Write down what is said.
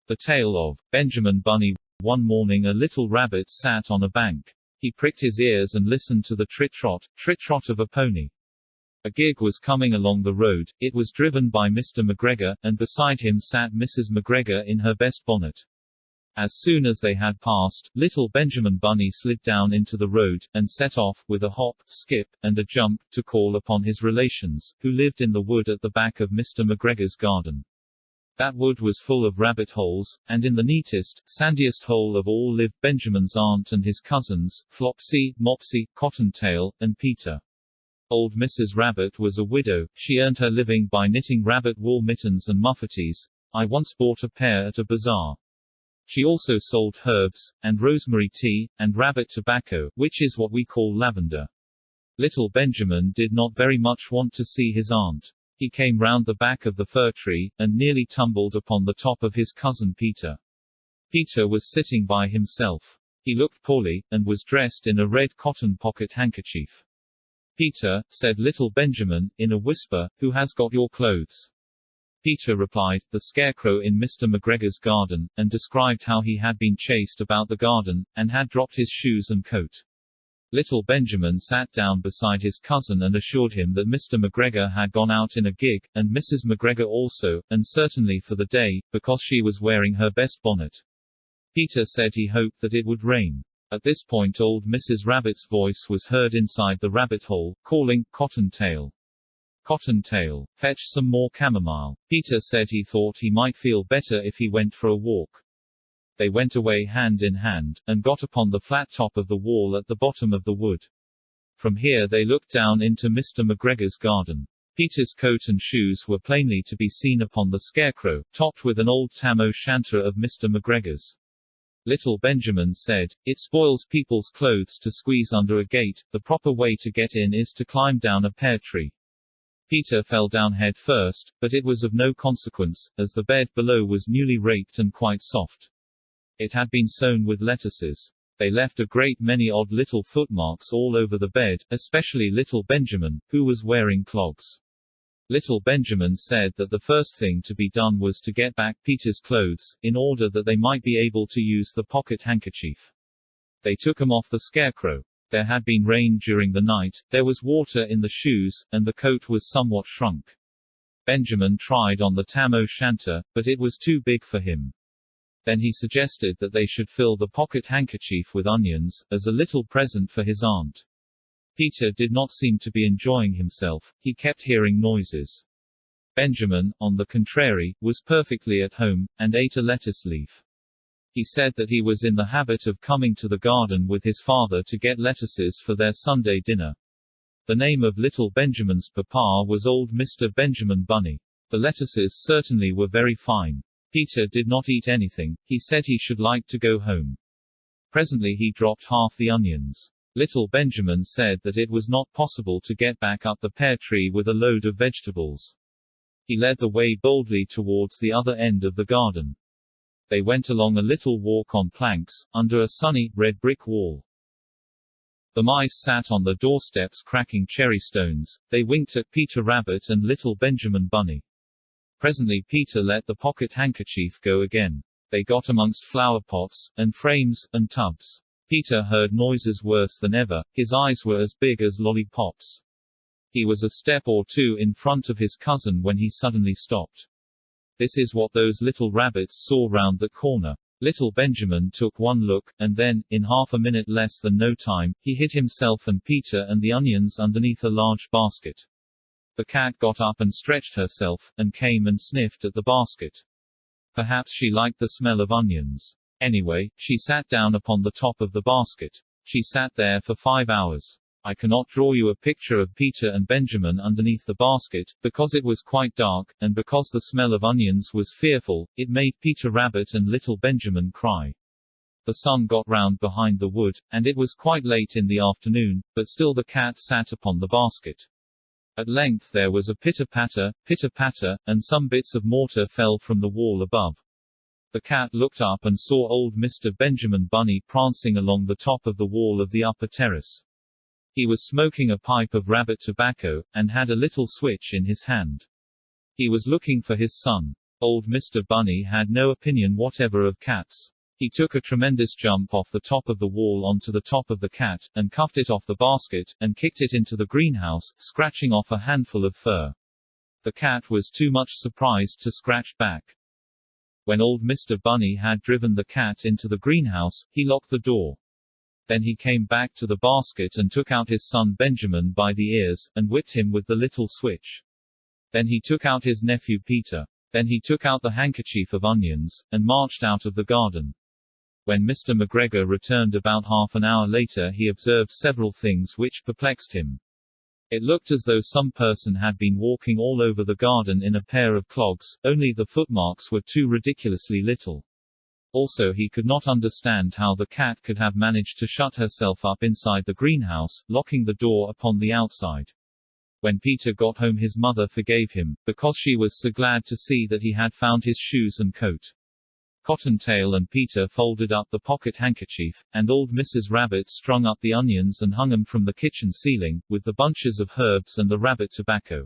The Tale of Benjamin Bunny. One morning a little rabbit sat on a bank. He pricked his ears and listened to the trit-trot of a pony. A gig was coming along the road. It was driven by Mr. McGregor, and beside him sat Mrs. McGregor in her best bonnet. As soon as they had passed, little Benjamin Bunny slid down into the road, and set off, with a hop, skip, and a jump, to call upon his relations, who lived in the wood at the back of Mr. McGregor's garden. That wood was full of rabbit holes, and in the neatest, sandiest hole of all lived Benjamin's aunt and his cousins, Flopsy, Mopsy, Cottontail, and Peter. Old Mrs. Rabbit was a widow. She earned her living by knitting rabbit wool mittens and muffetees. I once bought a pair at a bazaar. She also sold herbs, and rosemary tea, and rabbit tobacco, which is what we call lavender. Little Benjamin did not very much want to see his aunt. He came round the back of the fir tree, and nearly tumbled upon the top of his cousin Peter. Peter was sitting by himself. He looked poorly, and was dressed in a red cotton pocket handkerchief. "Peter," said little Benjamin, in a whisper, "who has got your clothes?" Peter replied, "The scarecrow in Mr. McGregor's garden," and described how he had been chased about the garden, and had dropped his shoes and coat. Little Benjamin sat down beside his cousin and assured him that Mr. McGregor had gone out in a gig, and Mrs. McGregor also, and certainly for the day, because she was wearing her best bonnet. Peter said he hoped that it would rain. At this point old Mrs. Rabbit's voice was heard inside the rabbit hole, calling, "Cottontail! Cottontail, fetch some more chamomile." Peter said he thought he might feel better if he went for a walk. They went away hand in hand, and got upon the flat top of the wall at the bottom of the wood. From here they looked down into Mr. McGregor's garden. Peter's coat and shoes were plainly to be seen upon the scarecrow, topped with an old tam-o'-shanter of Mr. McGregor's. Little Benjamin said, "It spoils people's clothes to squeeze under a gate. The proper way to get in is to climb down a pear tree." Peter fell down head first, but it was of no consequence, as the bed below was newly raked and quite soft. It had been sown with lettuces. They left a great many odd little footmarks all over the bed, especially little Benjamin, who was wearing clogs. Little Benjamin said that the first thing to be done was to get back Peter's clothes, in order that they might be able to use the pocket handkerchief. They took him off the scarecrow. There had been rain during the night, there was water in the shoes, and the coat was somewhat shrunk. Benjamin tried on the tam-o'-shanter, but it was too big for him. Then he suggested that they should fill the pocket handkerchief with onions, as a little present for his aunt. Peter did not seem to be enjoying himself. He kept hearing noises. Benjamin, on the contrary, was perfectly at home, and ate a lettuce leaf. He said that he was in the habit of coming to the garden with his father to get lettuces for their Sunday dinner. The name of little Benjamin's papa was old Mr. Benjamin Bunny. The lettuces certainly were very fine. Peter did not eat anything. He said he should like to go home. Presently he dropped half the onions. Little Benjamin said that it was not possible to get back up the pear tree with a load of vegetables. He led the way boldly towards the other end of the garden. They went along a little walk on planks, under a sunny, red brick wall. The mice sat on the doorsteps cracking cherry stones. They winked at Peter Rabbit and little Benjamin Bunny. Presently Peter let the pocket handkerchief go again. They got amongst flower pots, and frames, and tubs. Peter heard noises worse than ever. His eyes were as big as lollipops. He was a step or two in front of his cousin when he suddenly stopped. This is what those little rabbits saw round the corner. Little Benjamin took one look, and then, in half a minute less than no time, he hid himself and Peter and the onions underneath a large basket. The cat got up and stretched herself, and came and sniffed at the basket. Perhaps she liked the smell of onions. Anyway, she sat down upon the top of the basket. She sat there for 5 hours. I cannot draw you a picture of Peter and Benjamin underneath the basket, because it was quite dark, and because the smell of onions was fearful. It made Peter Rabbit and little Benjamin cry. The sun got round behind the wood, and it was quite late in the afternoon, but still the cat sat upon the basket. At length there was a pitter-patter, and some bits of mortar fell from the wall above. The cat looked up and saw old Mr. Benjamin Bunny prancing along the top of the wall of the upper terrace. He was smoking a pipe of rabbit tobacco, and had a little switch in his hand. He was looking for his son. Old Mr. Bunny had no opinion whatever of cats. He took a tremendous jump off the top of the wall onto the top of the cat, and cuffed it off the basket, and kicked it into the greenhouse, scratching off a handful of fur. The cat was too much surprised to scratch back. When old Mr. Bunny had driven the cat into the greenhouse, he locked the door. Then he came back to the basket and took out his son Benjamin by the ears, and whipped him with the little switch. Then he took out his nephew Peter. Then he took out the handkerchief of onions, and marched out of the garden. When Mr. McGregor returned about half an hour later, he observed several things which perplexed him. It looked as though some person had been walking all over the garden in a pair of clogs, only the footmarks were too ridiculously little. Also, he could not understand how the cat could have managed to shut herself up inside the greenhouse, locking the door upon the outside. When Peter got home, his mother forgave him, because she was so glad to see that he had found his shoes and coat. Cottontail and Peter folded up the pocket handkerchief, and old Mrs. Rabbit strung up the onions and hung them from the kitchen ceiling, with the bunches of herbs and the rabbit tobacco.